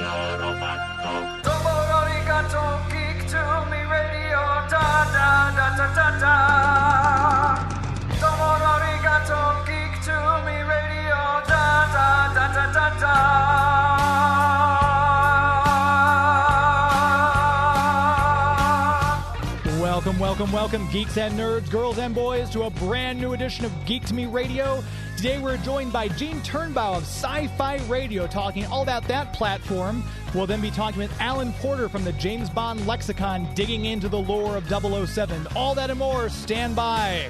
Geek to me radio, da da da da da da. Domo arigato, geek to me radio, da da da da da da. Welcome, geeks and nerds, girls and boys, to a brand new edition of Geek to Me Radio. Today we're joined by Turnbow of SciFi.Radio, talking all about that platform. We'll then be talking with Gillian Porter from the James Bond Lexicon, digging into the lore of 007. All that and more, stand by.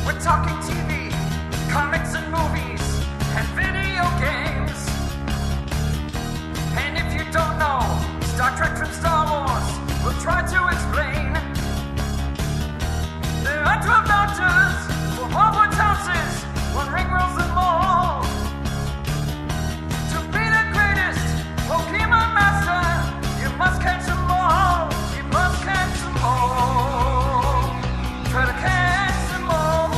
We're talking TV, comics and movies, and video games. And if you don't know Star Trek from Star Wars, we'll try to explain. There are 12 doctors for Hogwarts houses, one ring rules them all. To be the greatest Pokemon master, you must catch them all. You must catch them all. Try to catch them all.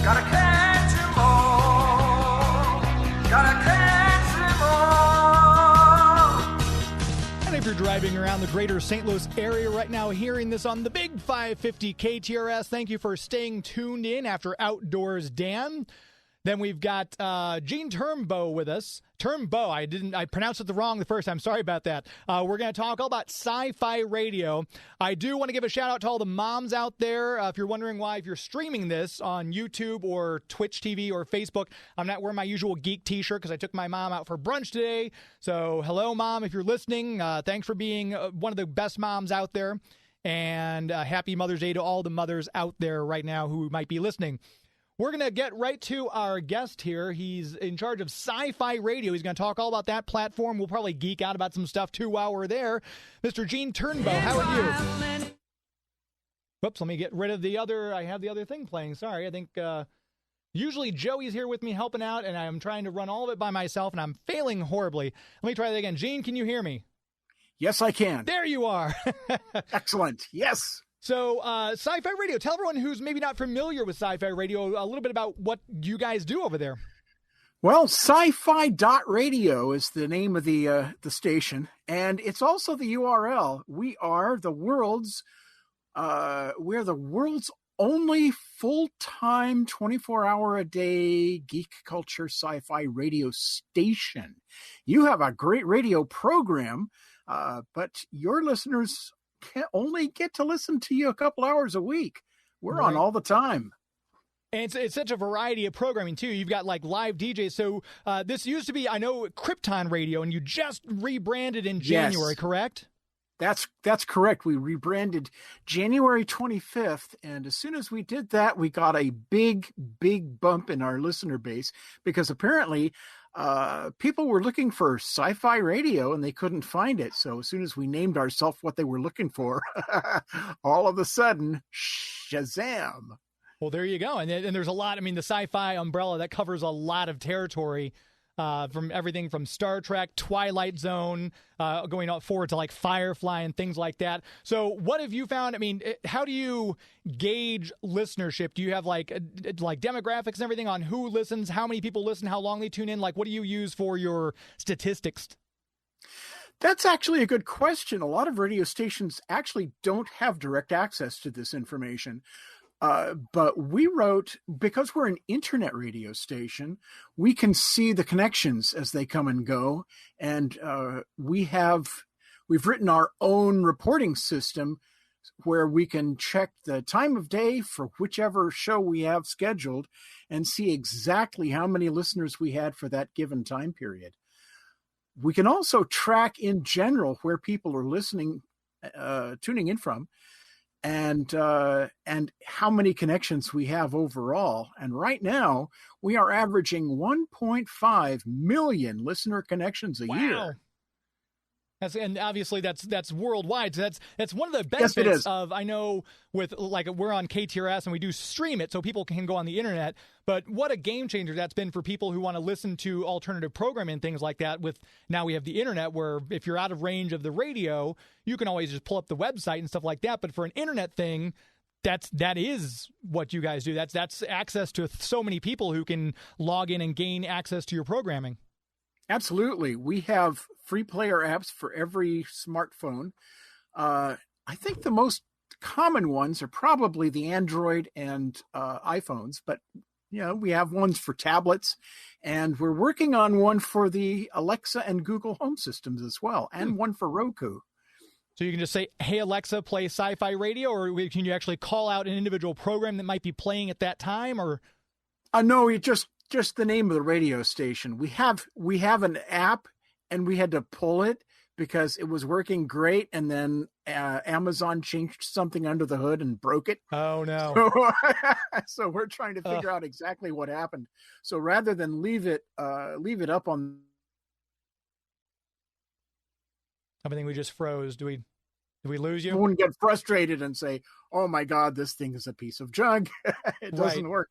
Gotta catch them all. Gotta catch them all. And if you're driving around the greater St. Louis area right now, hearing this on the big 550 KTRS, thank you for staying tuned in after Outdoors Dan. Then we've got Gene Turnbow with us. Turnbow, I pronounced it wrong the first time. Sorry about that. We're going to talk all about SciFi.Radio. I do want to give a shout out to all the moms out there. If you're wondering why, if you're streaming this on YouTube or Twitch TV or Facebook, I'm not wearing my usual Geek t-shirt because I took my mom out for brunch today. So hello, Mom, if you're listening. Thanks for being one of the best moms out there. And happy Mother's Day to all the mothers out there right now who might be listening. We're going to get right to our guest here. He's in charge of SciFi.Radio. He's going to talk all about that platform. We'll probably geek out about some stuff, too, while we're there. Mr. Gene Turnbow, how are you? Whoops, let me get rid of the other. I have the other thing playing. Sorry, I think usually Joey's here with me helping out, and I'm trying to run all of it by myself, and I'm failing horribly. Let me try that again. Gene, can you hear me? Yes, I can. There you are. Excellent. Yes. So, SciFi.Radio, tell everyone who's maybe not familiar with SciFi.Radio a little bit about what you guys do over there. Well, SciFi.Radio is the name of the station, and it's also the URL. We are the world's only full-time, 24-hour-a-day geek culture sci-fi radio station. You have a great radio program, but your listeners can only get to listen to you a couple hours a week. We're right on all the time. And it's such a variety of programming, too. You've got, like, live DJs. So this used to be, I know, Krypton Radio, and you just rebranded in January, yes. Correct? That's correct. We rebranded January 25th, and as soon as we did that, we got a big bump in our listener base because apparently people were looking for sci-fi radio and they couldn't find it. So as soon as we named ourselves what they were looking for, all of a sudden, Shazam! Well, there you go. And there's a lot. I mean, the sci-fi umbrella that covers a lot of territory. From everything from Star Trek, Twilight Zone, going forward to like Firefly and things like that. So what have you found? I mean, how do you gauge listenership? Do you have like demographics and everything on who listens, how many people listen, how long they tune in? Like, what do you use for your statistics? That's actually a good question. A lot of radio stations actually don't have direct access to this information. But we wrote, because we're an internet radio station, we can see the connections as they come and go. And we've written our own reporting system where we can check the time of day for whichever show we have scheduled and see exactly how many listeners we had for that given time period. We can also track in general where people are listening, tuning in from. And how many connections we have overall. And right now, we are averaging 1.5 million listener connections a year. And obviously that's worldwide. So that's one of the benefits of, I know with like we're on KTRS and we do stream it so people can go on the internet, but what a game changer that's been for people who want to listen to alternative programming and things like that. With now we have the internet where if you're out of range of the radio, you can always just pull up the website and stuff like that. But for an internet thing, that is what you guys do. That's access to so many people who can log in and gain access to your programming. Absolutely. We have free player apps for every smartphone. I think the most common ones are probably the Android and iPhones, but we have ones for tablets, and we're working on one for the Alexa and Google Home systems as well, and one for Roku. So you can just say, "Hey Alexa, play Sci-Fi Radio," or can you actually call out an individual program that might be playing at that time? Or no, just the name of the radio station. We have an app, and we had to pull it because it was working great, and then Amazon changed something under the hood and broke it. Oh, no. So we're trying to figure out exactly what happened. So rather than leave it up on... I think we just froze. Did we lose you? I wouldn't get frustrated and say, "Oh my God, this thing is a piece of junk." It doesn't work.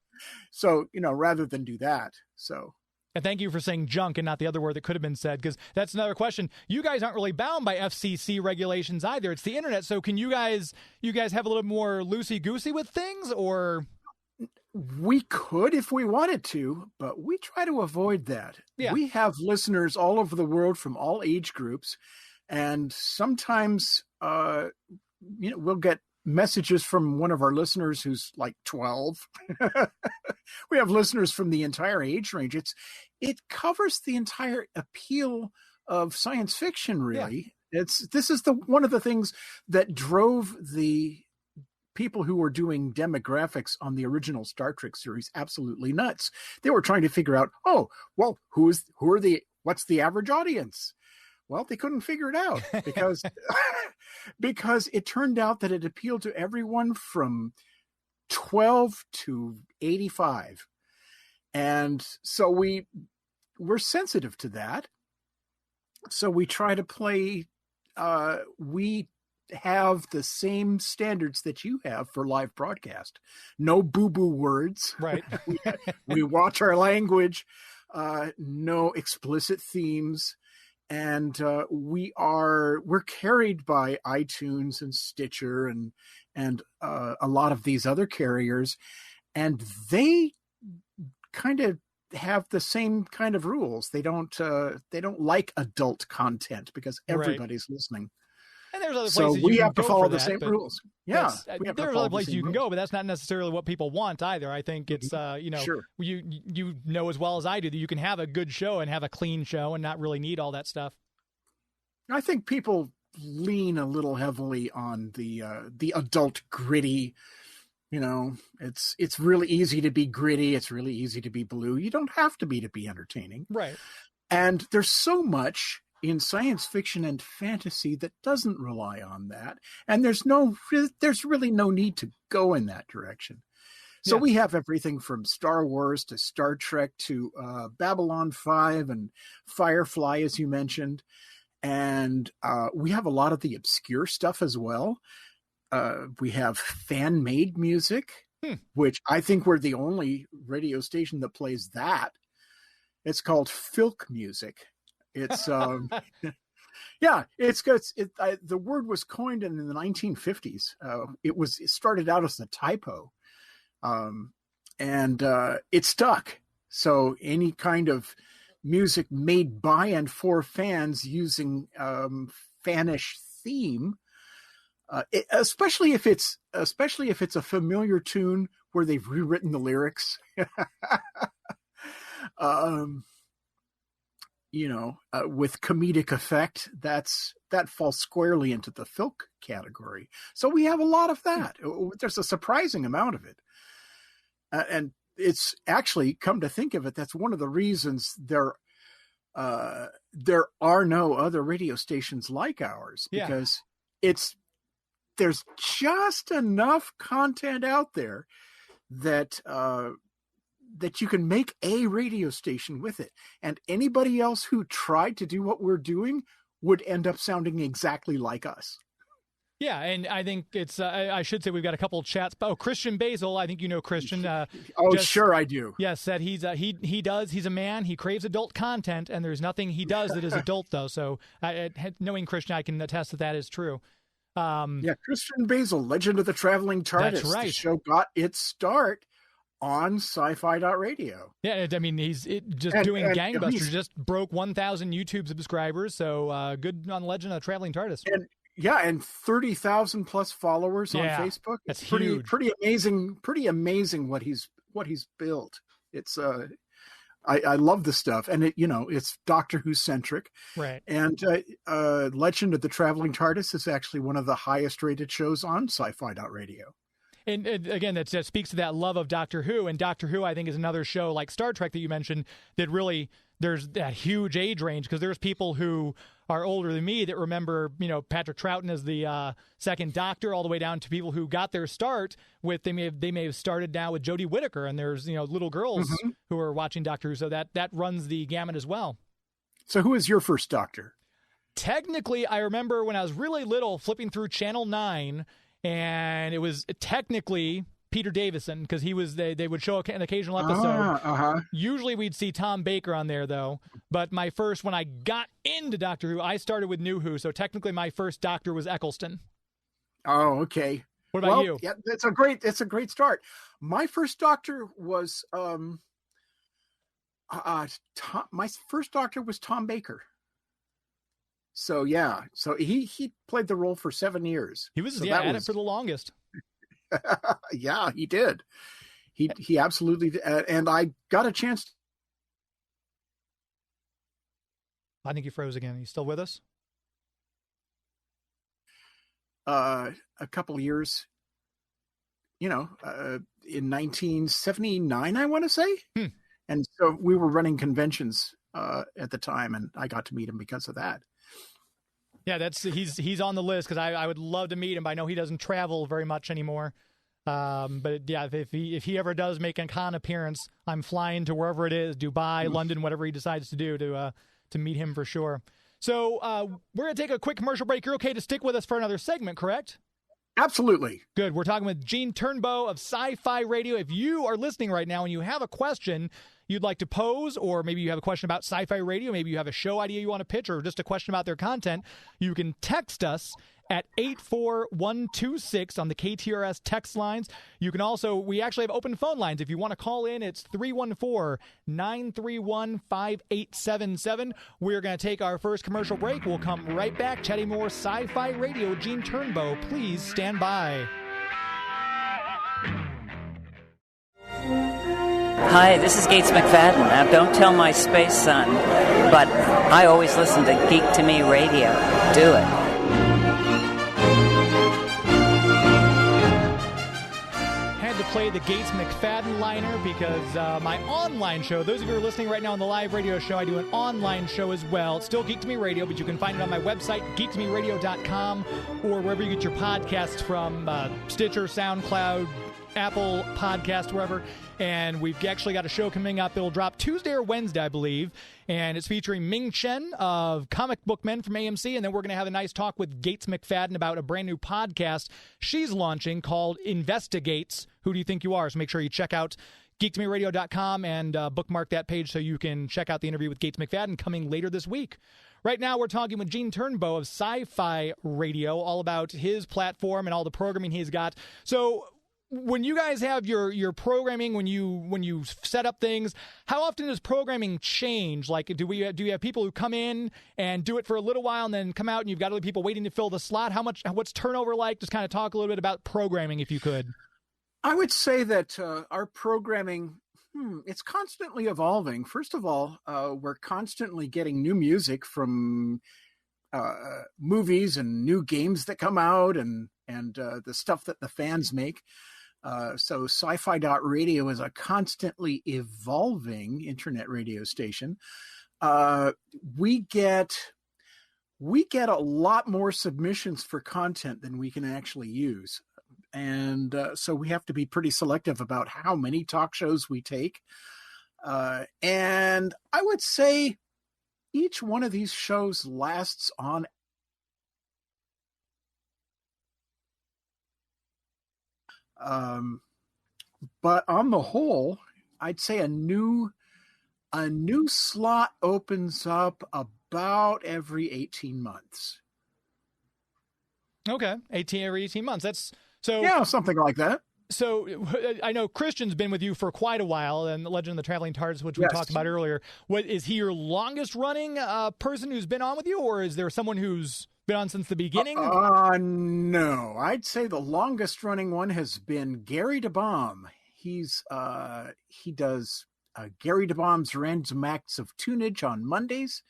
So, rather than do that. So... And thank you for saying junk and not the other word that could have been said, because that's another question. You guys aren't really bound by FCC regulations either. It's the internet. So can you guys have a little more loosey-goosey with things, or? We could if we wanted to, but we try to avoid that. Yeah. We have listeners all over the world from all age groups. And sometimes, we'll get messages from one of our listeners who's like 12. We have listeners from the entire age range. It covers the entire appeal of science fiction, really. Yeah. This is one of the things that drove the people who were doing demographics on the original Star Trek series absolutely nuts. They were trying to figure out, what's the average audience? Well, they couldn't figure it out because it turned out that it appealed to everyone from 12 to 85. And so we're sensitive to that. So we try to play, we have the same standards that you have for live broadcast. No boo-boo words. Right. we watch our language, no explicit themes. And we're carried by iTunes and Stitcher and a lot of these other carriers, and they kind of have the same kind of rules. They don't like adult content because everybody's listening. And there's other so places we you have can to go follow for the that, same rules. Yeah, there's other places you can go, but that's not necessarily what people want either. I think it's Sure. you know as well as I do that you can have a good show and have a clean show and not really need all that stuff. I think people lean a little heavily on the adult gritty. It's really easy to be gritty. It's really easy to be blue. You don't have to be entertaining. Right. And there's so much in science fiction and fantasy that doesn't rely on that. And there's really no need to go in that direction. So we have everything from Star Wars to Star Trek to Babylon 5 and Firefly, as you mentioned. And we have a lot of the obscure stuff as well. We have fan-made music, which I think we're the only radio station that plays that. It's called filk music. It's the word was coined in the 1950s. It started out as a typo, and it stuck. So any kind of music made by and for fans using fanish theme, especially if it's a familiar tune where they've rewritten the lyrics. With comedic effect, that falls squarely into the filk category. So we have a lot of that. There's a surprising amount of it. And it's actually, come to think of it, that's one of the reasons there are no other radio stations like ours, because there's just enough content out there that you can make a radio station with it. And anybody else who tried to do what we're doing would end up sounding exactly like us. Yeah, and I think it's, I should say we've got a couple of chats. Oh, Christian Basil, I think you know Christian. Sure I do. Yes, said he's a man, he craves adult content, and there's nothing he does that is adult, though. So knowing Christian, I can attest that is true. Christian Basil, Legend of the Traveling TARDIS. That's right. The show got its start on SciFi.Radio. Yeah, I mean, he's doing gangbusters. Just broke 1,000 YouTube subscribers, so good on Legend of the Traveling TARDIS. And 30,000 plus followers on Facebook. That's huge. Pretty amazing. Pretty amazing what he's built. It's I love the stuff, and it's Doctor Who centric, right? And Legend of the Traveling TARDIS is actually one of the highest rated shows on SciFi.Radio. And again, that speaks to that love of Doctor Who. And Doctor Who, I think, is another show like Star Trek that you mentioned that really there's that huge age range, because there's people who are older than me that remember, Patrick Troughton as the second Doctor, all the way down to people who got their start with they may have started now with Jodie Whittaker, and there's little girls who are watching Doctor Who, so that runs the gamut as well. So who is your first Doctor? Technically, I remember when I was really little flipping through Channel 9. And it was technically Peter Davison, because they would show an occasional episode. Usually we'd see Tom Baker on there, though. But when I got into Doctor Who, I started with New Who. So technically my first Doctor was Eccleston. Oh, okay. What about you? Yeah, it's a great start. My first Doctor was my first Doctor was Tom Baker. So he played the role for 7 years. He was at it for the longest. Yeah, he did. He absolutely did. And I got a chance. I think he froze again. Are you still with us? A couple of years, in 1979, I want to say. And so we were running conventions at the time, and I got to meet him because of that. Yeah, he's on the list, because I would love to meet him. I know he doesn't travel very much anymore. But yeah, if he ever does make a con appearance, I'm flying to wherever it is, Dubai, London, whatever he decides to do to meet him for sure. So we're going to take a quick commercial break. You're okay to stick with us for another segment, correct? Absolutely. Good. We're talking with Gene Turnbow of SciFi.Radio. If you are listening right now and you have a question you'd like to pose, or maybe you have a question about Sci-Fi Radio, maybe you have a show idea you want to pitch, or just a question about their content, you can text us at 84126 on the KTRS text lines. You can also, we actually have open phone lines. If you want to call in, it's 314-931-5877. We're going to take our first commercial break. We'll come right back, chatting more Sci-Fi Radio. Gene Turnbow, please stand by. Hi, this is Gates McFadden. Now, don't tell my space son, but I always listen to Geek to Me Radio. Do it. Had to play the Gates McFadden liner because my online show, those of you who are listening right now on the live radio show, I do an online show as well. It's still Geek to Me Radio, but you can find it on my website, geektomeradio.com, or wherever you get your podcasts from, Stitcher, SoundCloud, Apple Podcast, wherever. And we've actually got a show coming up. It'll drop Tuesday or Wednesday, I believe. And it's featuring Ming Chen of Comic Book Men from AMC. And then we're going to have a nice talk with Gates McFadden about a brand new podcast she's launching called Investigates. Who do you think you are? So make sure you check out geektomeradio.com and bookmark that page so you can check out the interview with Gates McFadden coming later this week. Right now, we're talking with Gene Turnbow of Sci-Fi Radio, all about his platform and all the programming he's got. So when you guys have your programming, when you set up things, how often does programming change? Like, do you have people who come in and do it for a little while and then come out and you've got other people waiting to fill the slot? What's turnover like? Just kind of talk a little bit about programming, if you could. I would say that our programming, it's constantly evolving. First of all, we're constantly getting new music from movies and new games that come out and the stuff that the fans make. So Sci-Fi.Radio is a constantly evolving internet radio station. We get a lot more submissions for content than we can actually use. And so we have to be pretty selective about how many talk shows we take. And I would say each one of these shows lasts on but on the whole, I'd say a new slot opens up about every 18 months. Okay, every 18 months. That's so. Yeah, something like that. So I know Christian's been with you for quite a while, and the Legend of the Traveling Tardis, which we talked about earlier. What is he your longest running person who's been on with you, or is there someone who's been on since the beginning? No, I'd say the longest running one has been Gary DeBaum. He does Gary DeBaum's Random Acts of Tunage on Mondays,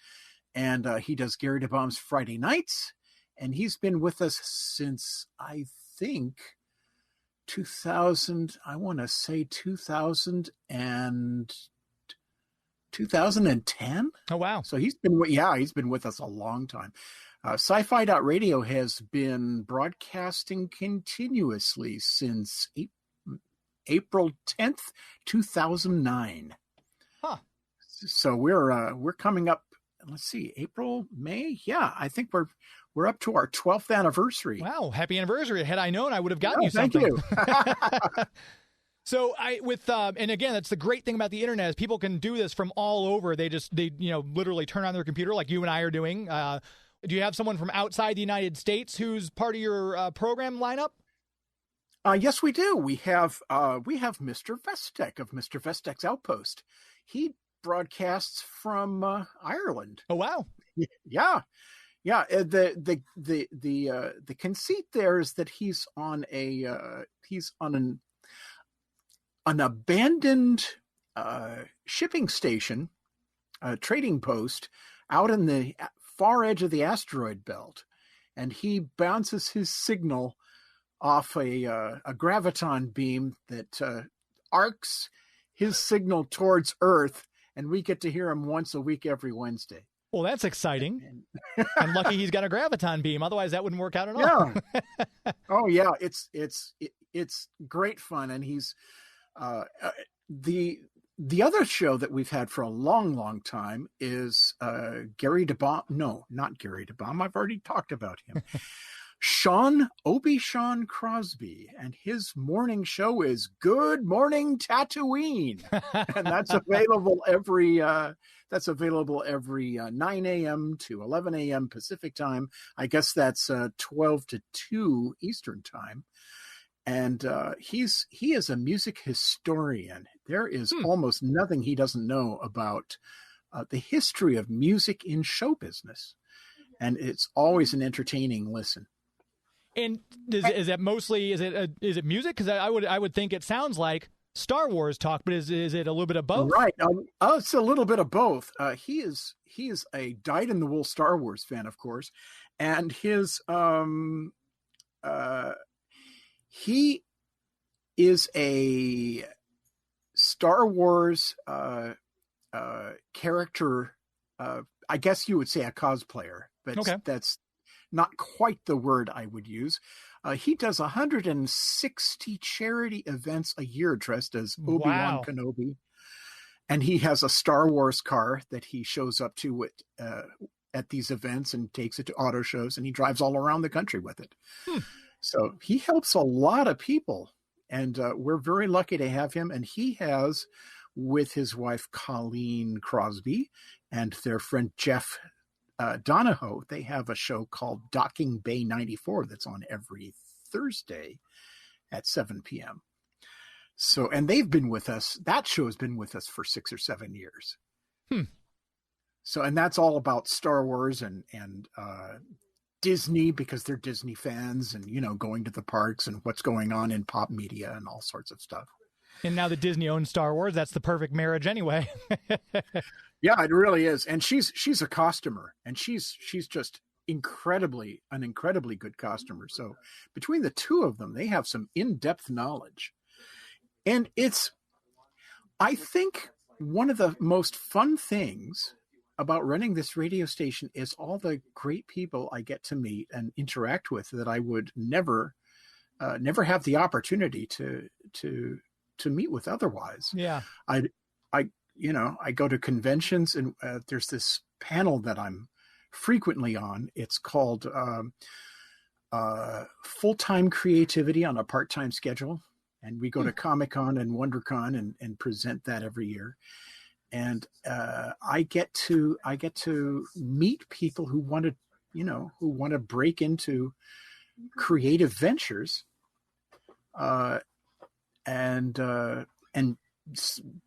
and he does Gary DeBaum's Friday nights, and he's been with us since I think 2000. I want to say 2000 and 2010. Oh wow! So he's been with us a long time. SciFi.Radio has been broadcasting continuously since April 10th, 2009. Huh. So we're coming up. Let's see, April, May. Yeah, I think we're up to our 12th anniversary. Wow, happy anniversary! Had I known, I would have gotten you something. Thank you. So and again, that's the great thing about the internet is people can do this from all over. They literally turn on their computer like you and I are doing. Do you have someone from outside the United States who's part of your program lineup? Yes, we do. We have Mr. Vestek of Mr. Vestek's Outpost. He broadcasts from Ireland. Oh wow! Yeah. The conceit there is that he's on an abandoned shipping station, trading post out in the far edge of the asteroid belt, and he bounces his signal off a graviton beam that arcs his signal towards Earth, and we get to hear him once a week every Wednesday. Well, that's exciting. And lucky he's got a graviton beam. Otherwise, that wouldn't work out at all. Yeah. Oh, yeah. It's great fun, and he's the other show that we've had for a long, long time is Gary DeBaum. No, not Gary DeBaum. I've already talked about him. Sean Crosby, and his morning show is Good Morning Tatooine, and that's available every 9 a.m. to 11 a.m. Pacific time. I guess that's 12 to 2 Eastern time. And he is a music historian. There is almost nothing he doesn't know about the history of music in show business, and it's always an entertaining listen. And is it music? Because I would think it sounds like Star Wars talk, but is it a little bit of both? Right, it's a little bit of both. He is a dyed-in-the-wool Star Wars fan, of course, and his he is a Star Wars character. I guess you would say a cosplayer, but okay. That's not quite the word I would use. He does 160 charity events a year dressed as Obi-Wan Kenobi. And he has a Star Wars car that he shows up to at these events and takes it to auto shows, and he drives all around the country with it. So he helps a lot of people, and we're very lucky to have him. And he has, with his wife Colleen Crosby and their friend Jeff Donahoe, they have a show called Docking Bay 94 that's on every Thursday at 7 p.m. So, and they've been with us. That show has been with us for 6 or 7 years. So, and that's all about Star Wars and Disney, because they're Disney fans, and, going to the parks and what's going on in pop media and all sorts of stuff. And now that Disney owns Star Wars, that's the perfect marriage anyway. Yeah, it really is. And she's a costumer, and she's just an incredibly good costumer. So between the two of them, they have some in-depth knowledge. And I think one of the most fun things about running this radio station is all the great people I get to meet and interact with that I would never have the opportunity to meet with otherwise. Yeah. I go to conventions, and there's this panel that I'm frequently on. It's called Full-Time Creativity on a Part-Time Schedule. And we go to Comic-Con and WonderCon and present that every year. And I get to meet people who want to break into creative ventures, and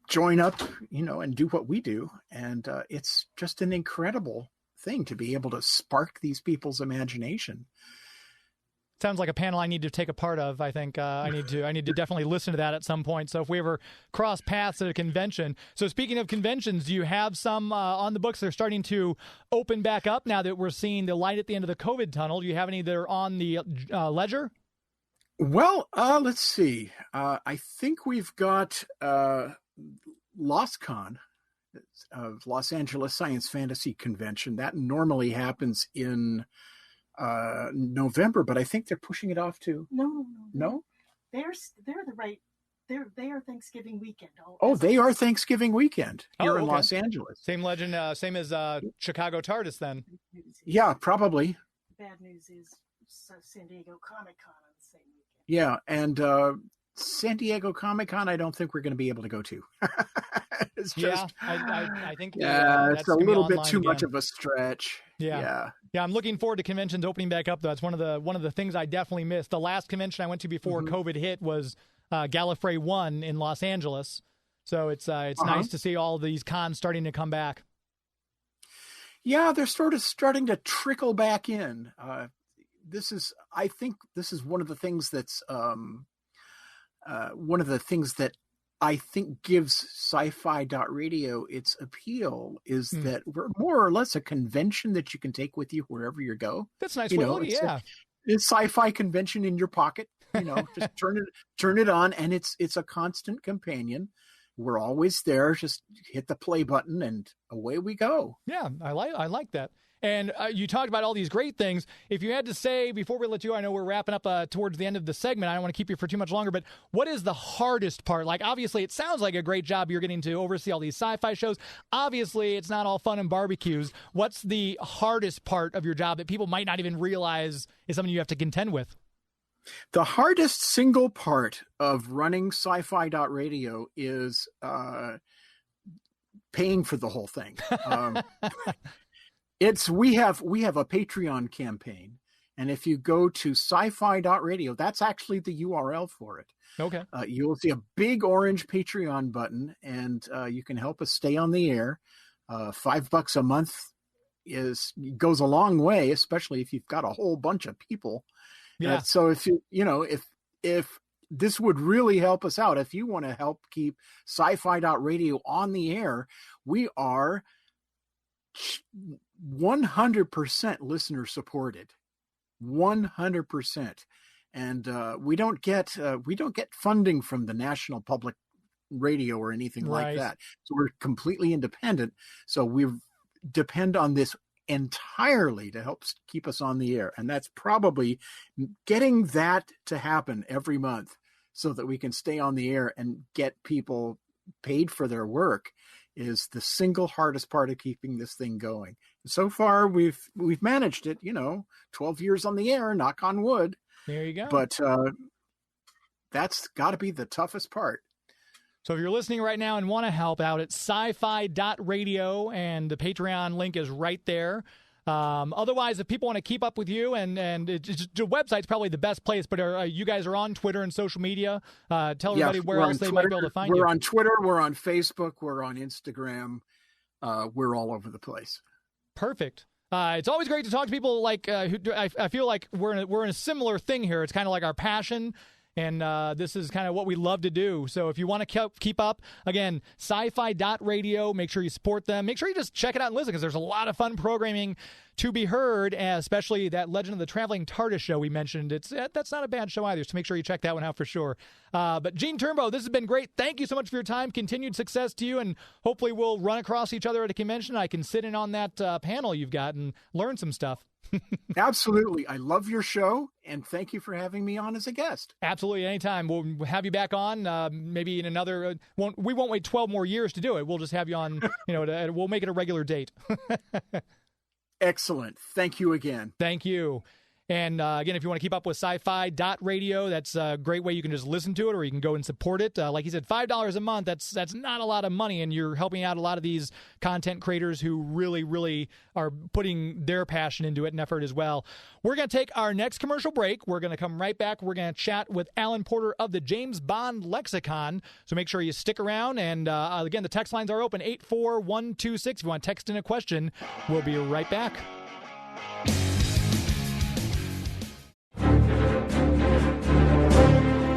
join up, and do what we do. And it's just an incredible thing to be able to spark these people's imagination. Sounds like a panel I need to take a part of. I think I need to definitely listen to that at some point. So if we ever cross paths at a convention. So speaking of conventions, do you have some on the books that are starting to open back up now that we're seeing the light at the end of the COVID tunnel? Do you have any that are on the ledger? Well, let's see. I think we've got LosCon, Los Angeles Science Fantasy Convention. That normally happens in November, but I think they're pushing it off to no. They are Thanksgiving weekend. They are Thanksgiving weekend here in okay. Los Angeles. Same legend, same as Chicago Tardis then. Yeah, probably. Bad news is San Diego Comic-Con on the same weekend. Yeah, and San Diego Comic-Con, I don't think we're going to be able to go to. It's just, I think it's a little bit too much of a stretch. Yeah, I'm looking forward to conventions opening back up, though. It's one of the things I definitely missed. The last convention I went to before COVID hit was Gallifrey 1 in Los Angeles. So it's nice to see all these cons starting to come back. Yeah, they're sort of starting to trickle back in. I think this is one of the things that's one of the things that I think gives sci-fi.radio its appeal is that we're more or less a convention that you can take with you wherever you go. That's nice. It's a sci-fi convention in your pocket. Just turn it on, and it's a constant companion. We're always there. Just hit the play button, and away we go. Yeah, I like that. And you talked about all these great things. If you had to say, before we let you go, I know we're wrapping up towards the end of the segment. I don't want to keep you for too much longer, but what is the hardest part? Like, obviously, it sounds like a great job. You're getting to oversee all these sci-fi shows. Obviously, it's not all fun and barbecues. What's the hardest part of your job that people might not even realize is something you have to contend with? The hardest single part of running sci-fi.radio is paying for the whole thing. We have a Patreon campaign, and if you go to sci-fi.radio, that's actually the URL for it. Okay. You'll see a big orange Patreon button, and you can help us stay on the air. $5 a month goes a long way, especially if you've got a whole bunch of people. Yeah. So if if this would really help us out, if you want to help keep sci-fi.radio on the air, we are 100% listener supported, 100%, and we don't get funding from the National Public Radio or anything like that. So we're completely independent. So we depend on this entirely to help keep us on the air, and that's probably getting that to happen every month so that we can stay on the air and get people paid for their work is the single hardest part of keeping this thing going. So far, we've managed it. 12 years on the air, knock on wood. There you go. But that's got to be the toughest part. So if you're listening right now and want to help out, it's sci-fi.radio, and the Patreon link is right there. Otherwise, if people want to keep up with you, and the website's probably the best place, but you guys are on Twitter and social media. Tell everybody where else they might be able to find you. We're on Twitter, we're on Facebook, we're on Instagram. We're all over the place. Perfect. It's always great to talk to people like who I feel like we're in a similar thing here. It's kind of like our passion. And this is kind of what we love to do. So if you want to keep up, again, sci-fi.radio, make sure you support them. Make sure you just check it out and listen, because there's a lot of fun programming to be heard, especially that Legend of the Traveling Tardis show we mentioned. That's not a bad show either, so make sure you check that one out for sure. But Gene Turnbow, this has been great. Thank you so much for your time. Continued success to you, and hopefully we'll run across each other at a convention. I can sit in on that panel you've got and learn some stuff. Absolutely. I love your show, and thank you for having me on as a guest. Absolutely. Anytime. We'll have you back on, maybe in another, we won't wait 12 more years to do it. We'll just have you on, we'll make it a regular date. Excellent. Thank you again. Thank you. And again, if you want to keep up with SciFi.Radio, that's a great way. You can just listen to it, or you can go and support it. Like he said, $5 a month, that's not a lot of money, and you're helping out a lot of these content creators who really, really are putting their passion into it and effort as well. We're going to take our next commercial break. We're going to come right back. We're going to chat with Alan Porter of the James Bond Lexicon, so make sure you stick around. And again, the text lines are open, 84126. If you want to text in a question, we'll be right back.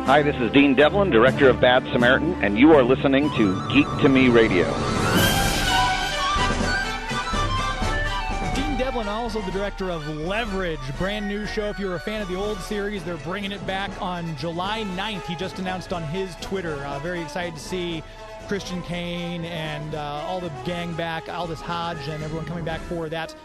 Hi, this is Dean Devlin, director of Bad Samaritan, and you are listening to Geek to Me Radio. Dean Devlin, also the director of Leverage, brand new show. If you're a fan of the old series, they're bringing it back on July 9th. He just announced on his Twitter. Very excited to see Christian Kane and all the gang back, Aldous Hodge, and everyone coming back for that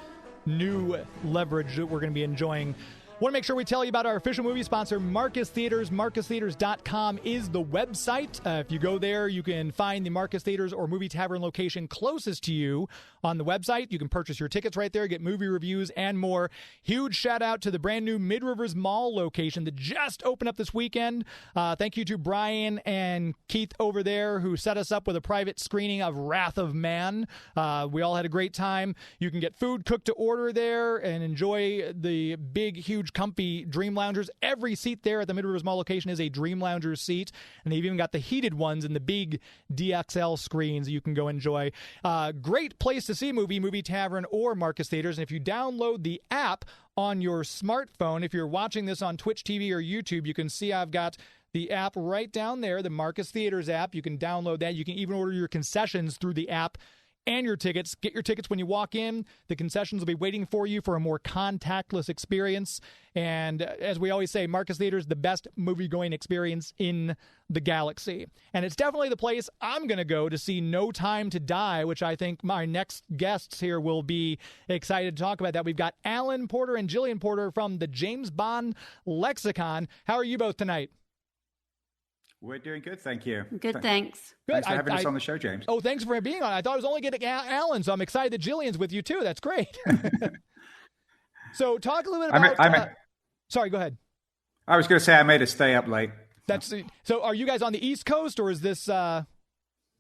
new Leverage that we're going to be enjoying. Want to make sure we tell you about our official movie sponsor, Marcus Theaters. MarcusTheaters.com is the website. If you go there, you can find the Marcus Theaters or Movie Tavern location closest to you on the website. You can purchase your tickets right there, get movie reviews, and more. Huge shout out to the brand new Mid-Rivers Mall location that just opened up this weekend. Thank you to Brian and Keith over there who set us up with a private screening of Wrath of Man. We all had a great time. You can get food cooked to order there and enjoy the big, huge, comfy Dream Loungers. Every seat there at the Mid-Rivers Mall location is a Dream Lounger seat, and they've even got the heated ones and the big DXL screens you can go enjoy. Great place to see Movie Tavern or Marcus Theaters, and if you download the app on your smartphone, if you're watching this on Twitch TV or YouTube, you can see I've got the app right down there, the Marcus Theaters app. You can download that. You can even order your concessions through the app and your tickets. Get your tickets when you walk in. The concessions will be waiting for you for a more contactless experience. And as we always say, Marcus Theaters, the best movie-going experience in the galaxy. And it's definitely the place I'm going to go to see No Time to Die, which I think my next guests here will be excited to talk about that. We've got Alan Porter and Gillian Porter from the James Bond Lexicon. How are you both tonight? We're doing good, thank you. Good, thanks. Good. Thanks for having us on the show, James. Oh, thanks for being on. I thought I was only getting Alan, so I'm excited that Gillian's with you, too. That's great. So talk a little bit about... sorry, go ahead. I was going to say I made us stay up late. So are you guys on the East Coast, or is this...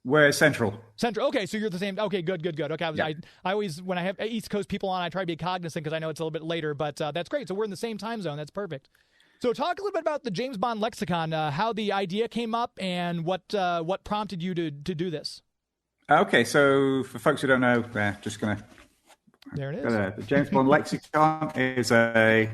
We're Central. Central. Okay, so you're the same. Okay, good. Okay, Yeah. I always, when I have East Coast people on, I try to be cognizant because I know it's a little bit later, but that's great. So we're in the same time zone. That's perfect. So talk a little bit about the James Bond Lexicon, how the idea came up, and what prompted you to do this. Okay, so for folks who don't know, just going to... There it is. The James Bond Lexicon is a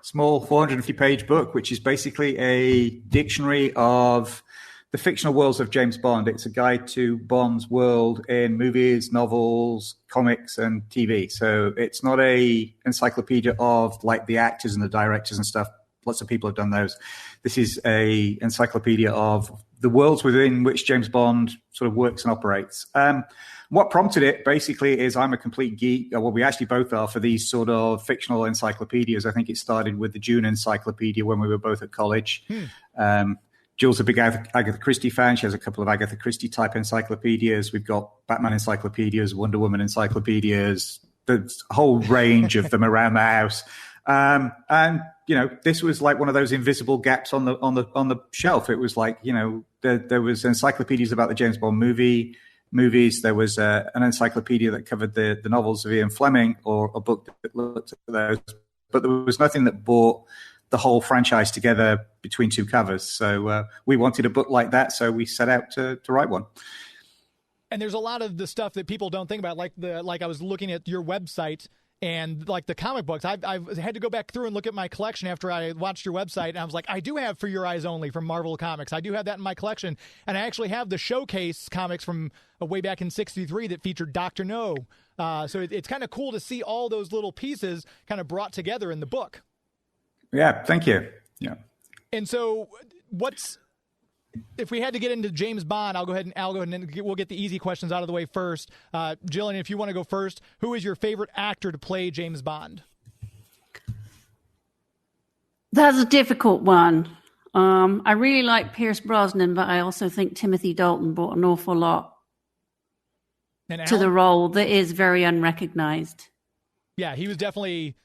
small 450-page book, which is basically a dictionary of the fictional worlds of James Bond. It's a guide to Bond's world in movies, novels, comics, and TV. So it's not a encyclopedia of like the actors and the directors and stuff. Lots of people have done those. This is a encyclopedia of the worlds within which James Bond sort of works and operates. What prompted it basically is I'm a complete geek. Well, we actually both are for these sort of fictional encyclopedias. I think it started with the Dune Encyclopedia when we were both at college. Jill's a big Agatha Christie fan. She has a couple of Agatha Christie type encyclopedias. We've got Batman encyclopedias, Wonder Woman encyclopedias, the whole range of them around the house. And you know, this was like one of those invisible gaps on the shelf. It was like, you know, there was encyclopedias about the James Bond movies. There was an encyclopedia that covered the novels of Ian Fleming, or a book that looked at those. But there was nothing that brought the whole franchise together between two covers. So we wanted a book like that, so we set out to write one. And there's a lot of the stuff that people don't think about, like I was looking at your website and like the comic books. I've had to go back through and look at my collection after I watched your website, and I was like, I do have For Your Eyes Only from Marvel Comics. I do have that in my collection, and I actually have the Showcase comics from way back in '63 that featured Dr. No. So it's kind of cool to see all those little pieces kind of brought together in the book. Yeah, thank you. Yeah. And so if we had to get into James Bond, I'll go ahead and we'll get the easy questions out of the way first. Jillian, if you want to go first, who is your favorite actor to play James Bond? That's a difficult one. I really like Pierce Brosnan, but I also think Timothy Dalton brought an awful lot to the role that is very unrecognized. Yeah, he was definitely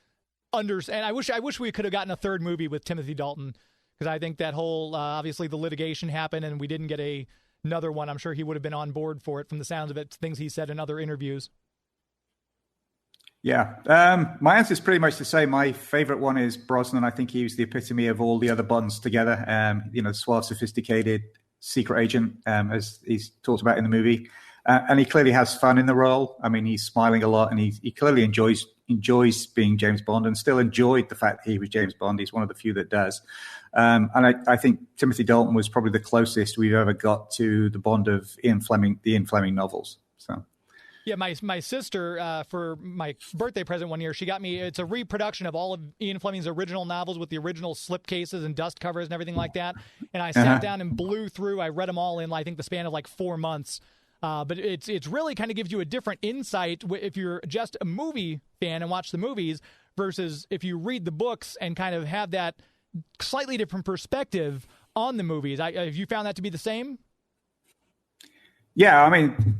understand. I wish we could have gotten a third movie with Timothy Dalton, because I think that whole obviously the litigation happened and we didn't get another one. I'm sure he would have been on board for it from the sounds of it, things he said in other interviews. Yeah. My answer is pretty much the same. My favorite one is Brosnan. I think he was the epitome of all the other Bonds together. Suave, sophisticated secret agent, as he's talked about in the movie. And he clearly has fun in the role. I mean, he's smiling a lot, and he clearly enjoys being James Bond, and still enjoyed the fact that he was James Bond. He's one of the few that does. And I think Timothy Dalton was probably the closest we've ever got to the Bond of the Ian Fleming novels. So. Yeah, my sister, for my birthday present one year, she got me, it's a reproduction of all of Ian Fleming's original novels with the original slipcases and dust covers and everything like that. And I sat down and blew through. I read them all in, I think, the span of 4 months. But it's really kind of gives you a different insight if you're just a movie fan and watch the movies versus if you read the books and kind of have that slightly different perspective on the movies. Have you found that to be the same? Yeah, I mean,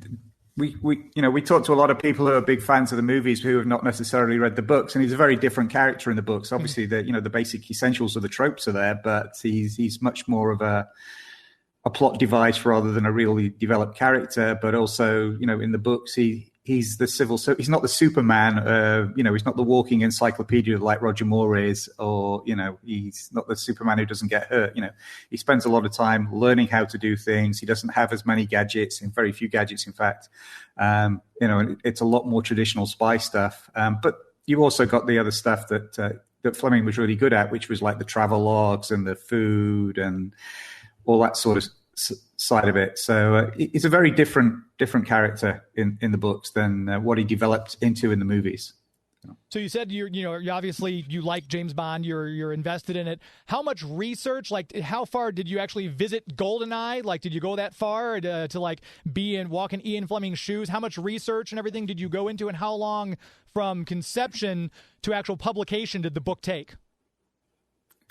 we talk to a lot of people who are big fans of the movies who have not necessarily read the books, and he's a very different character in the books. Obviously, the basic essentials of the tropes are there, but he's much more of a plot device rather than a really developed character. But also, in the books, he's the he's not the Superman. He's not the walking encyclopedia like Roger Moore is, or he's not the Superman who doesn't get hurt. He spends a lot of time learning how to do things. He doesn't have as many gadgets, and very few gadgets, in fact. And it's a lot more traditional spy stuff. But you also got the other stuff that Fleming was really good at, which was like the travel logs and the food and all that sort of side of it. So he's a very different character in the books than what he developed into in the movies. So you said you obviously you like James Bond, you're invested in it. How much research, how far did you actually visit GoldenEye? Did you go that far to walk in Ian Fleming's shoes? How much research and everything did you go into, and how long from conception to actual publication did the book take?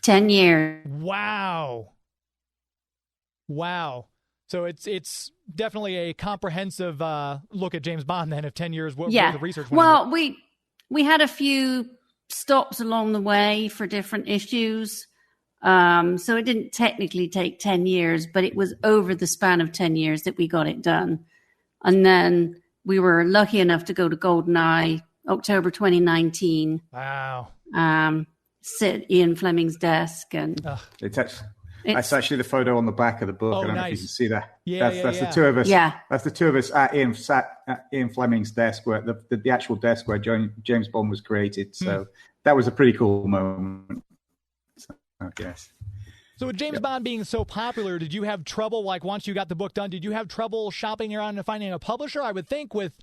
10 years. Wow. So it's definitely a comprehensive look at James Bond then, if 10 years worth of research. Well, we had a few stops along the way for different issues. So it didn't technically take 10 years, but it was over the span of 10 years that we got it done. And then we were lucky enough to go to GoldenEye, October 2019. Wow. Sit at Ian Fleming's desk and... That's actually the photo on the back of the book. I don't know if you can see that. That's the two of us. Yeah. That's the two of us sat at Ian Fleming's desk, where the actual desk where James Bond was created. So that was a pretty cool moment. So, yes. So with James Bond being so popular, did you have trouble, once you got the book done, did you have trouble shopping around and finding a publisher? I would think with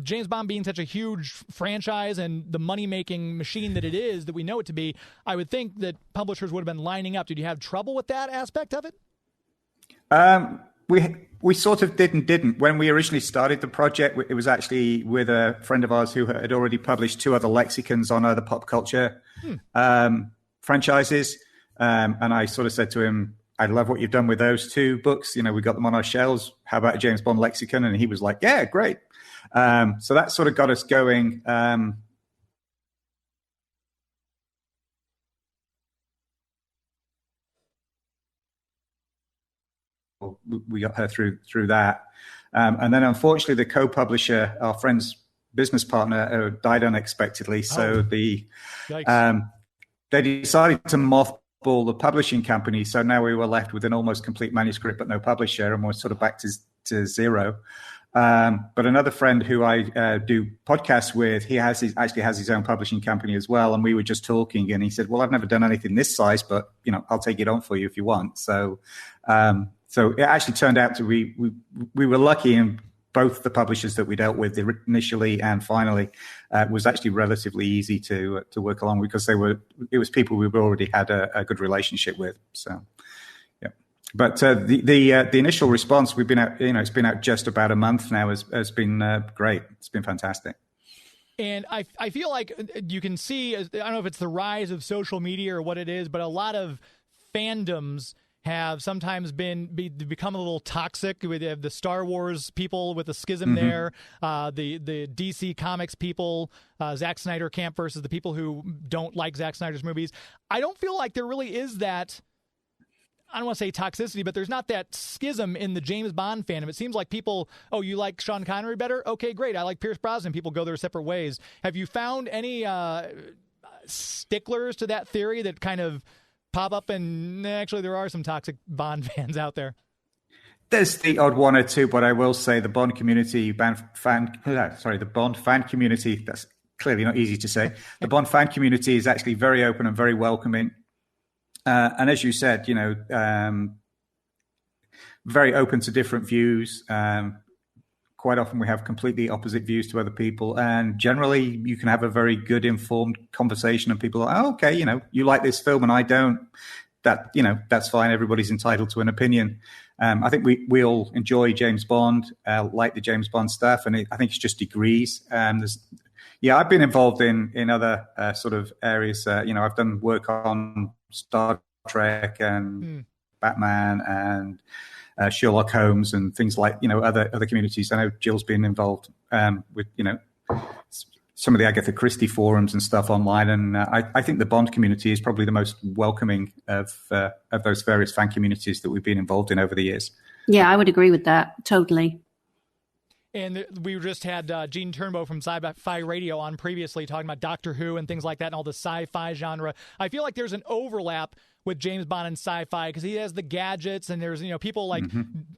James Bond being such a huge franchise and the money-making machine that it is, that we know it to be, I would think that publishers would have been lining up. Did you have trouble with that aspect of it? We sort of did and didn't. When we originally started the project, it was actually with a friend of ours who had already published 2 other lexicons on other pop culture franchises. And I sort of said to him, I love what you've done with those 2 books. We got them on our shelves. How about a James Bond lexicon? And he was like, yeah, great. So that sort of got us going. We got her through that. And then unfortunately the co-publisher, our friend's business partner, died unexpectedly. So they decided to mothball the publishing company. So now we were left with an almost complete manuscript, but no publisher, and we're sort of back to zero. But another friend who I do podcasts with, he actually has his own publishing company as well. And we were just talking, and he said, well, I've never done anything this size, but I'll take it on for you if you want. So it actually turned out to we were lucky in both the publishers that we dealt with initially and finally. Was actually relatively easy to work along because it was people we've already had a good relationship with. So. But the initial response, we've been out, it's been out just about a month now, has been great. It's been fantastic. And I feel like you can see, I don't know if it's the rise of social media or what it is, but a lot of fandoms have sometimes become a little toxic. We have the Star Wars people with the schism there, the DC Comics people, Zack Snyder camp versus the people who don't like Zack Snyder's movies. I don't feel like there really is that, I don't want to say toxicity, but there's not that schism in the James Bond fandom. It seems like people, oh, you like Sean Connery better? Okay, great. I like Pierce Brosnan. People go their separate ways. Have you found any sticklers to that theory that kind of pop up, and actually there are some toxic Bond fans out there? There's the odd one or two, but I will say the Bond community, the Bond fan community, that's clearly not easy to say. The Bond fan community is actually very open and very welcoming. And as you said, very open to different views. Quite often we have completely opposite views to other people, and generally you can have a very good informed conversation, and people are like, oh, okay, you like this film and I don't. That's fine. Everybody's entitled to an opinion. I think we all enjoy James Bond, like the James Bond stuff, and I think it's just degrees. I've been involved in other sort of areas. I've done work on Star Trek and Batman and Sherlock Holmes and things like, other communities. I know Jill's been involved with, some of the Agatha Christie forums and stuff online. And I think the Bond community is probably the most welcoming of those various fan communities that we've been involved in over the years. Yeah, I would agree with that. Totally. And we just had Gene Turnbow from SciFi.Radio on previously talking about Doctor Who and things like that and all the sci-fi genre. I feel like there's an overlap with James Bond and sci-fi because he has the gadgets, and there's people like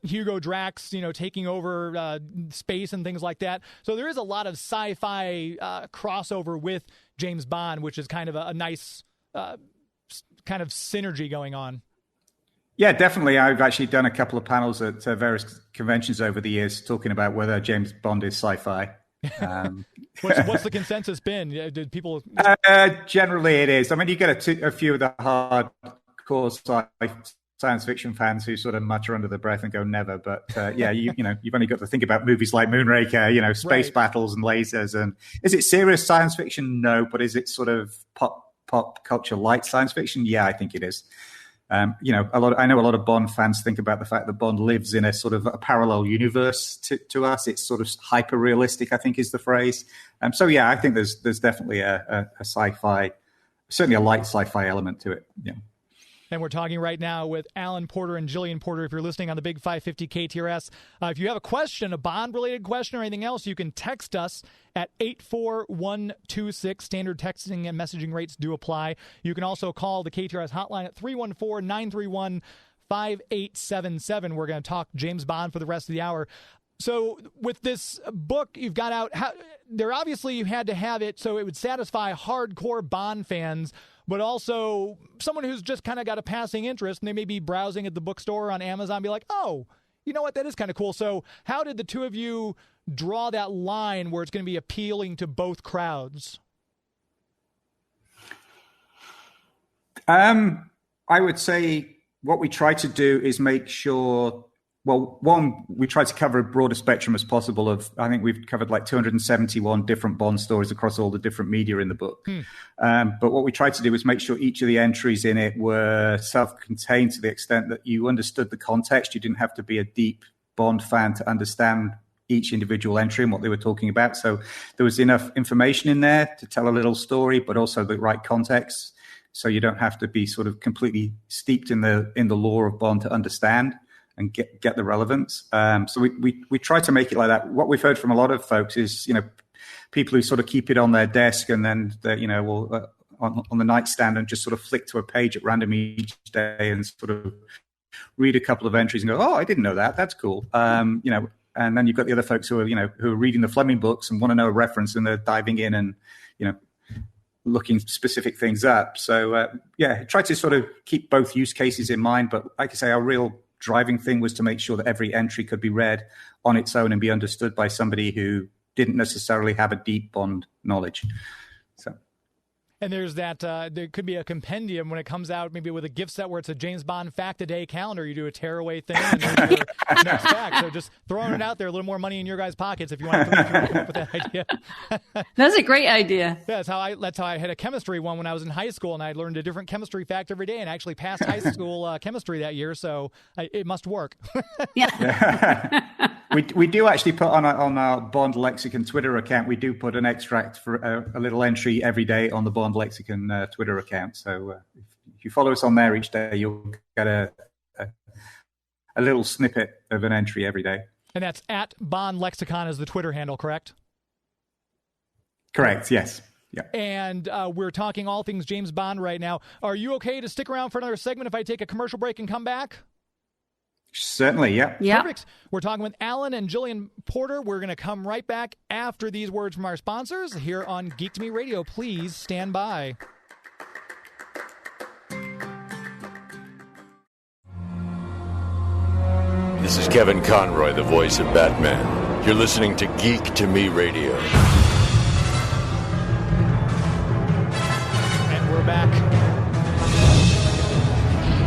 Hugo Drax taking over space and things like that. So there is a lot of sci-fi crossover with James Bond, which is kind of a nice kind of synergy going on. Yeah, definitely. I've actually done a couple of panels at various conventions over the years talking about whether James Bond is sci-fi. What's the consensus been? Did people? Generally, it is. I mean, you get a few of the hardcore science fiction fans who sort of mutter under their breath and go never. But you've only got to think about movies like Moonraker, space battles and lasers. And is it serious science fiction? No, but is it sort of pop culture light science fiction? Yeah, I think it is. I know a lot of Bond fans think about the fact that Bond lives in a sort of a parallel universe to us. It's sort of hyper realistic, I think is the phrase. I think there's definitely a sci-fi, certainly a light sci-fi element to it. Yeah. And we're talking right now with Alan Porter and Gillian Porter. If you're listening on the Big 550 KTRS, if you have a question, a Bond-related question or anything else, you can text us at 84126. Standard texting and messaging rates do apply. You can also call the KTRS hotline at 314-931-5877. We're going to talk James Bond for the rest of the hour. So with this book you've got out, obviously you had to have it so it would satisfy hardcore Bond fans, but also someone who's just kind of got a passing interest, and they may be browsing at the bookstore on Amazon and be like, oh, you know what, that is kind of cool. So how did the two of you draw that line where it's going to be appealing to both crowds? I would say what we try to do is make sure, well, one, we try to cover a broader spectrum as possible of, I think we've covered like 271 different Bond stories across all the different media in the book. But what we tried to do was make sure each of the entries in it were self-contained to the extent that you understood the context. You didn't have to be a deep Bond fan to understand each individual entry and what they were talking about. So there was enough information in there to tell a little story, but also the right context. So you don't have to be sort of completely steeped in the lore of Bond to understand and get the relevance. So we try to make it like that. What we've heard from a lot of folks is, people who sort of keep it on their desk and then, on the nightstand and just sort of flick to a page at random each day and sort of read a couple of entries and go, oh, I didn't know that. That's cool. And then you've got the other folks who are reading the Fleming books and want to know a reference, and they're diving in and, looking specific things up. So, try to sort of keep both use cases in mind. But like I say, our real driving thing was to make sure that every entry could be read on its own and be understood by somebody who didn't necessarily have a deep Bond knowledge. So, And there's that, there could be a compendium when it comes out, maybe with a gift set where it's a James Bond fact a day calendar. You do a tearaway thing and there's your next fact. So just throwing it out there, a little more money in your guys' pockets if you want to come up with that idea. That's a great idea. Yeah, that's how I had a chemistry one when I was in high school, and I learned a different chemistry fact every day and actually passed high school chemistry that year. So it must work. Yeah. We do actually put on our Bond Lexicon Twitter account, we do put an extract for a little entry every day on the Bond Lexicon Twitter account. So if you follow us on there each day, you'll get a little snippet of an entry every day. And that's at Bond Lexicon is the Twitter handle, correct? Correct, yes. Yeah. And we're talking all things James Bond right now. Are you okay to stick around for another segment if I take a commercial break and come back? Certainly, yeah. Yeah. Perfect. We're talking with Alan and Gillian Porter. We're going to come right back after these words from our sponsors here on Geek to Me Radio. Please stand by. This is Kevin Conroy, the voice of Batman. You're listening to Geek to Me Radio. And we're back.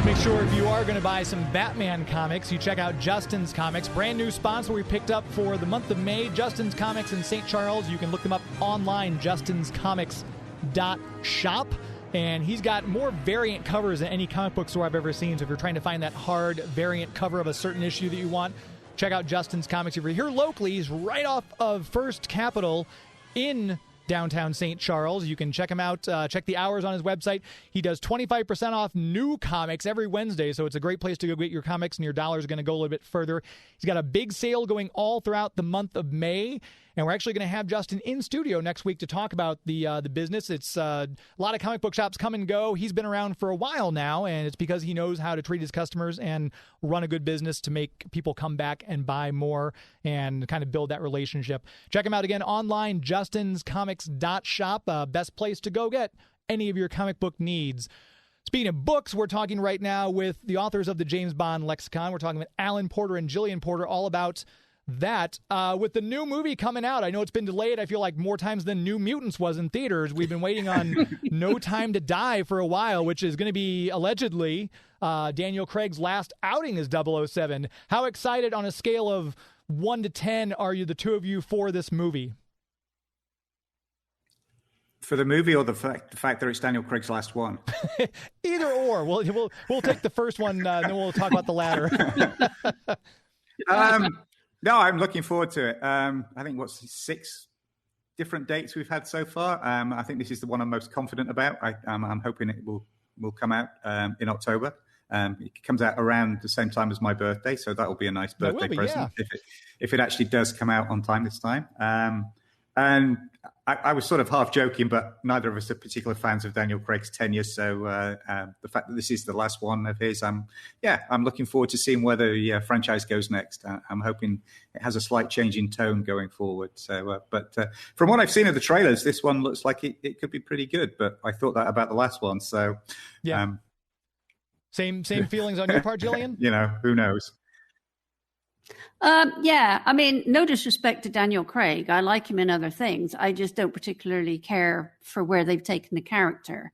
Make sure if you are going to buy some Batman comics, you check out Justin's Comics. Brand new sponsor we picked up for the month of May. Justin's Comics in St. Charles. You can look them up online, justinscomics.shop. And he's got more variant covers than any comic book store I've ever seen. So if you're trying to find that hard variant cover of a certain issue that you want, check out Justin's Comics. If you're here locally, he's right off of First Capitol in downtown St. Charles. You can check him out. Check the hours on his website. He does 25% off new comics every Wednesday, so it's a great place to go get your comics, and your dollar is going to go a little bit further. He's got a big sale going all throughout the month of May, and we're actually going to have Justin in studio next week to talk about the business. It's a lot of comic book shops come and go. He's been around for a while now, and it's because he knows how to treat his customers and run a good business to make people come back and buy more and kind of build that relationship. Check him out again online, justinscomics.shop. Best place to go get any of your comic book needs. Speaking of books, we're talking right now with the authors of the James Bond Lexicon. We're talking with Alan Porter and Gillian Porter all about that. With the new movie coming out, I know it's been delayed, I feel like more times than New Mutants was in theaters. We've been waiting on No Time to Die for a while, which is going to be allegedly Daniel Craig's last outing as 007. How excited on a scale of 1 to 10 are you, the two of you, for this movie? For the movie or the fact that it's Daniel Craig's last one? Either or. We'll take the first one, and then we'll talk about the latter. No, I'm looking forward to it. I think 6 different dates we've had so far. I think this is the one I'm most confident about. I'm hoping it will come out in October. It comes out around the same time as my birthday, so that will be a nice birthday present if it actually does come out on time this time. And I was sort of half joking, but neither of us are particular fans of Daniel Craig's tenure. So the fact that this is the last one of his, I'm looking forward to seeing where the franchise goes next. I'm hoping it has a slight change in tone going forward. So, but from what I've seen of the trailers, this one looks like it could be pretty good. But I thought that about the last one. So, yeah. Same feelings on your part, Gillian? Who knows? Yeah, I mean, no disrespect to Daniel Craig. I like him in other things. I just don't particularly care for where they've taken the character.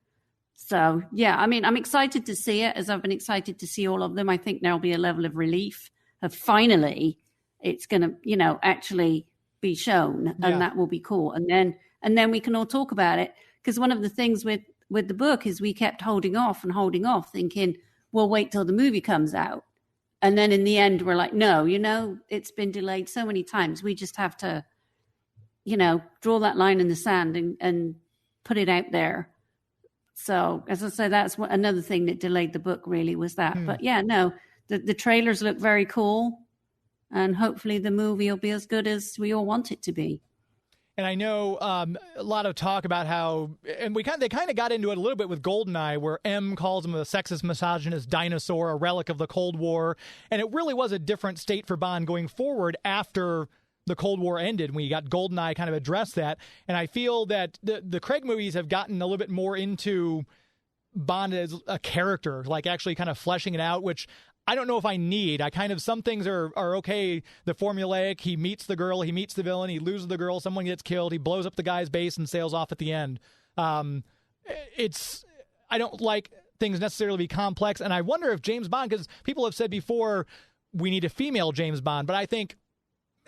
So, yeah, I mean, I'm excited to see it, as I've been excited to see all of them. I think there'll be a level of relief of finally it's going to, actually be shown, and that will be cool. And then we can all talk about it, because one of the things with the book is we kept holding off, thinking, we'll wait till the movie comes out. And then in the end, we're like, no, it's been delayed so many times. We just have to, draw that line in the sand and put it out there. So, as I said, that's another thing that delayed the book, really, was that. But yeah, no, the trailers look very cool. And hopefully the movie will be as good as we all want it to be. And I know a lot of talk about how, and they kind of got into it a little bit with GoldenEye, where M calls him a sexist, misogynist dinosaur, a relic of the Cold War. And it really was a different state for Bond going forward after the Cold War ended, when you got GoldenEye kind of addressed that. And I feel that the Craig movies have gotten a little bit more into Bond as a character, like actually kind of fleshing it out, which I don't know if I need. Some things are okay, the formulaic. He meets the girl, he meets the villain, he loses the girl, someone gets killed, he blows up the guy's base and sails off at the end. I don't like things necessarily be complex, and I wonder if James Bond, because people have said before we need a female James Bond, but I think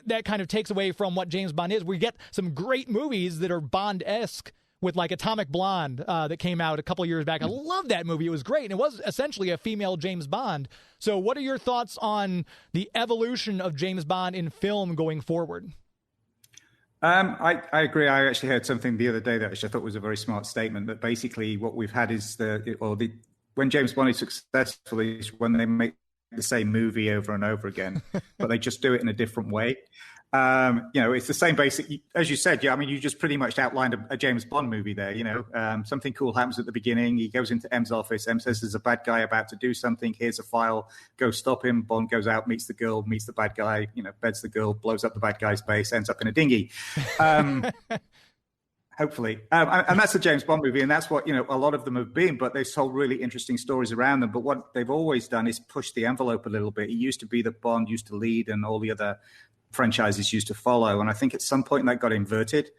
that kind of takes away from what James Bond is. We get some great movies that are Bond-esque, with like Atomic Blonde that came out a couple years back. I love that movie. It was great, and it was essentially a female James Bond. So what are your thoughts on the evolution of James Bond in film going forward? I agree. I actually heard something the other day that I thought was a very smart statement, that basically what we've had is when James Bond is successful is when they make the same movie over and over again, but they just do it in a different way. It's the same basic, as you said. Yeah, I mean, you just pretty much outlined a James Bond movie there. Something cool happens at the beginning. He goes into M's office. M says there's a bad guy about to do something. Here's a file. Go stop him. Bond goes out, meets the girl, meets the bad guy. Beds the girl, blows up the bad guy's base, ends up in a dinghy. Hopefully. And that's a James Bond movie, and that's what, a lot of them have been, but they've told really interesting stories around them. But what they've always done is push the envelope a little bit. It used to be that Bond used to lead and all the other franchises used to follow. And I think at some point that got inverted.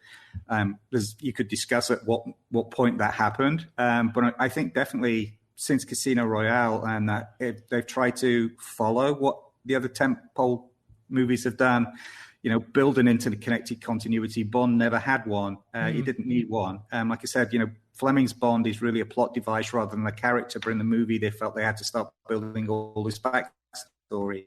You could discuss at what point that happened. But I think definitely since Casino Royale and that they've tried to follow what the other tentpole movies have done. Build an interconnected continuity. Bond never had one. He didn't need one. Like I said, Fleming's Bond is really a plot device rather than a character. But in the movie, they felt they had to start building all this backstory,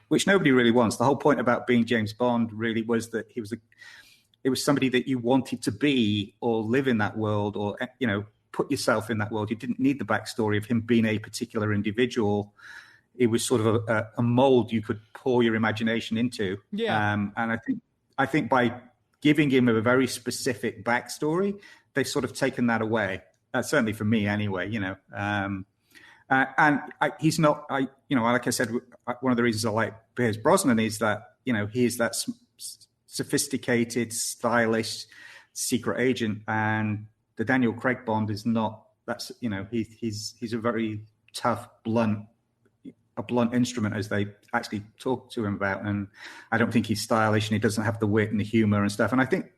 which nobody really wants. The whole point about being James Bond really was that it was somebody that you wanted to be or live in that world or, put yourself in that world. You didn't need the backstory of him being a particular individual. It was sort of a mold you could pour your imagination into. Yeah. And I think by giving him a very specific backstory, they've sort of taken that away. Certainly for me anyway, he's not, like I said, one of the reasons I like Pierce Brosnan is that, he is that sophisticated, stylish secret agent. And the Daniel Craig Bond is not, he's a very tough, blunt instrument, as they actually talk to him about. And I don't think he's stylish, and he doesn't have the wit and the humor and stuff. And I think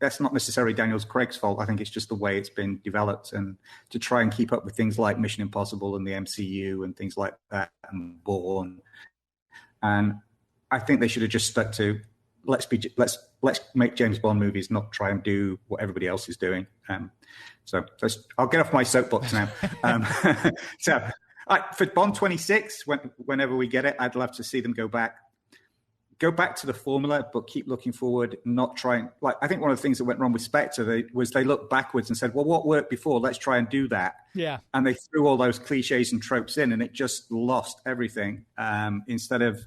that's not necessarily Daniel Craig's fault. I think it's just the way it's been developed, and to try and keep up with things like Mission Impossible and the MCU and things like that and Bourne. And I think they should have just stuck to let's make James Bond movies, not try and do what everybody else is doing. So I'll get off my soapbox now. For Bond 26, whenever we get it, I'd love to see them go back to the formula, but keep looking forward, not trying. Like, I think one of the things that went wrong with Spectre they looked backwards and said, well, what worked before? Let's try and do that. Yeah. And they threw all those cliches and tropes in, and it just lost everything. Instead of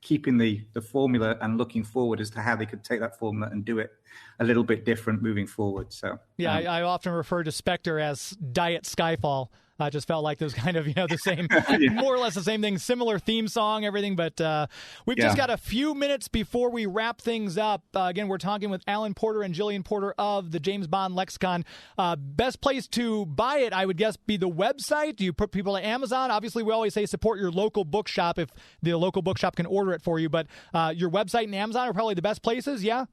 keeping the formula and looking forward as to how they could take that formula and do it a little bit different moving forward. So yeah, I often refer to Spectre as Diet Skyfall. I just felt like those kind of, the same, more or less the same thing, similar theme song, everything. But we've just got a few minutes before we wrap things up. Again, we're talking with Alan Porter and Gillian Porter of the James Bond Lexicon. Best place to buy it, I would guess, be the website. Do you put people to Amazon? Obviously, we always say support your local bookshop if the local bookshop can order it for you. But your website and Amazon are probably the best places, yeah?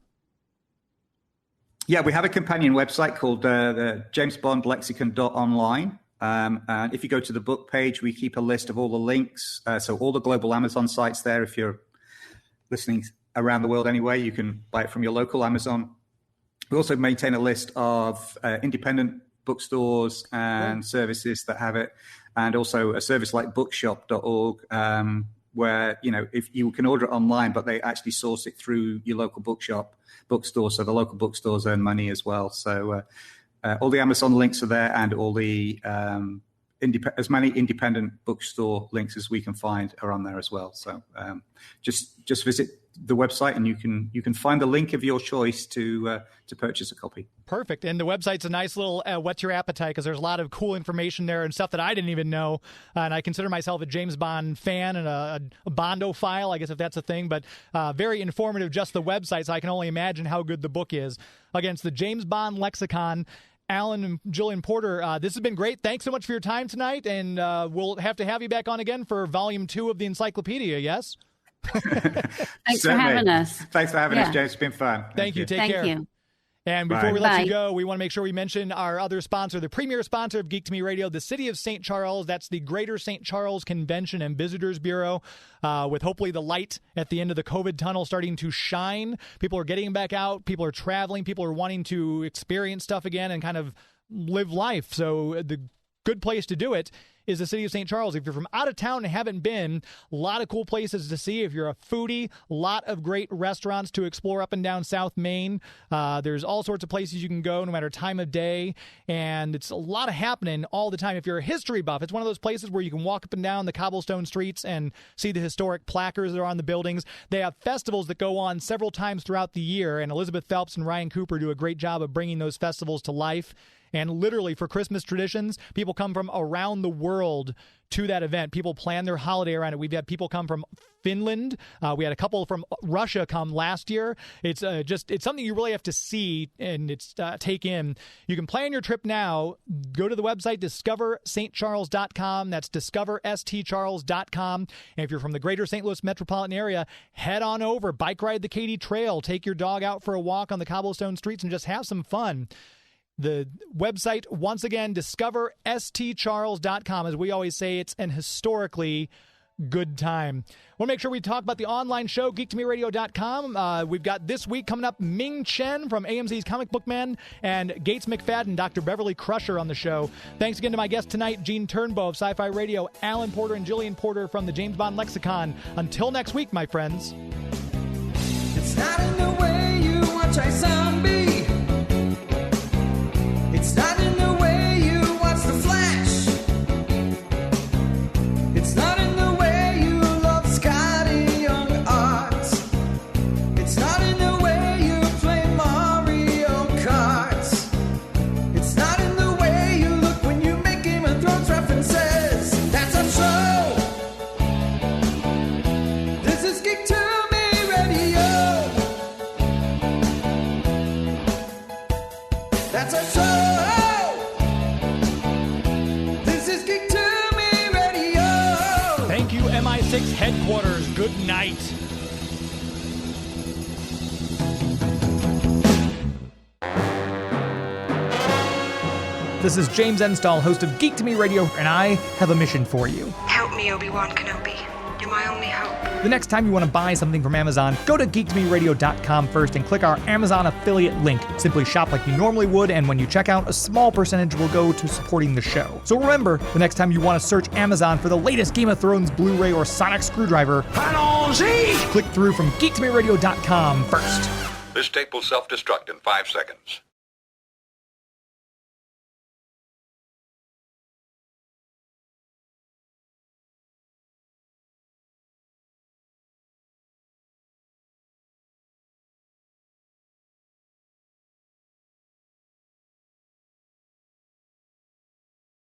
Yeah, we have a companion website called the jamesbondlexicon.online. And if you go to the book page, we keep a list of all the links. So all the global Amazon sites there. If you're listening around the world anyway, you can buy it from your local Amazon. We also maintain a list of independent bookstores and services that have it. And also a service like bookshop.org, where, if you can order it online, but they actually source it through your local bookstore. So the local bookstores earn money as well. So, all the Amazon links are there, and all the as many independent bookstore links as we can find are on there as well. So just visit the website, and you can find the link of your choice to purchase a copy. Perfect. And the website's a nice little whet your appetite, because there's a lot of cool information there and stuff that I didn't even know. And I consider myself a James Bond fan and a Bondophile, I guess, if that's a thing. But very informative, just the website, so I can only imagine how good the book is. Again, it's the James Bond Lexicon. Alan and Gillian Porter, this has been great. Thanks so much for your time tonight, and we'll have to have you back on again for Volume 2 of the Encyclopedia, yes? Thanks for having us. Thanks for having us, James. It's been fun. Thank you. Take care. Thank you. And before we let Bye. you go, we want to make sure we mention our other sponsor, the premier sponsor of Geek to Me Radio, the City of St. Charles. That's the Greater St. Charles Convention and Visitors Bureau, with hopefully the light at the end of the COVID tunnel starting to shine. People are getting back out. People are traveling. People are wanting to experience stuff again and kind of live life. So the good place to do it is the City of St. Charles. If you're from out of town and haven't been, a lot of cool places to see. If you're a foodie, a lot of great restaurants to explore up and down South Main. There's all sorts of places you can go no matter time of day, and it's a lot of happening all the time. If you're a history buff, it's one of those places where you can walk up and down the cobblestone streets and see the historic placards that are on the buildings. They have festivals that go on several times throughout the year, and Elizabeth Phelps and Ryan Cooper do a great job of bringing those festivals to life. And literally, for Christmas traditions, people come from around the world to that event. People plan their holiday around it. We've had people come from Finland. We had a couple from Russia come last year. It's something you really have to see and take in. You can plan your trip now. Go to the website, discoverstcharles.com. That's discoverstcharles.com. And if you're from the greater St. Louis metropolitan area, head on over. Bike ride the Katy Trail. Take your dog out for a walk on the cobblestone streets and just have some fun. The website, once again, discoverstcharles.com. As we always say, it's an historically good time. Want to make sure we talk about the online show, geektomeradio.com. We've got this week coming up Ming Chen from AMZ's Comic Book Men and Gates McFadden, Dr. Beverly Crusher on the show. Thanks again to my guests tonight, Gene Turnbow of SciFi.Radio, Alan Porter and Gillian Porter from the James Bond Lexicon. Until next week, my friends. It's not in the way you watch a zombie. It's not in the way you watch The Flash. It's not in the way you love Scotty Young Arts. It's not in the way you play Mario Kart. It's not in the way you look when you make Game of Thrones references. That's a show. This is Geek to Me Radio. That's a show. MI6 headquarters, good night. This is James Enstall, host of Geek to Me Radio, and I have a mission for you. Help me, Obi-Wan Kenobi. You're my only hope. The next time you want to buy something from Amazon, go to geektomeradio.com first and click our Amazon affiliate link. Simply shop like you normally would, and when you check out, a small percentage will go to supporting the show. So remember, the next time you want to search Amazon for the latest Game of Thrones Blu-ray or Sonic Screwdriver, click through from geektomeradio.com first. This tape will self-destruct in 5 seconds.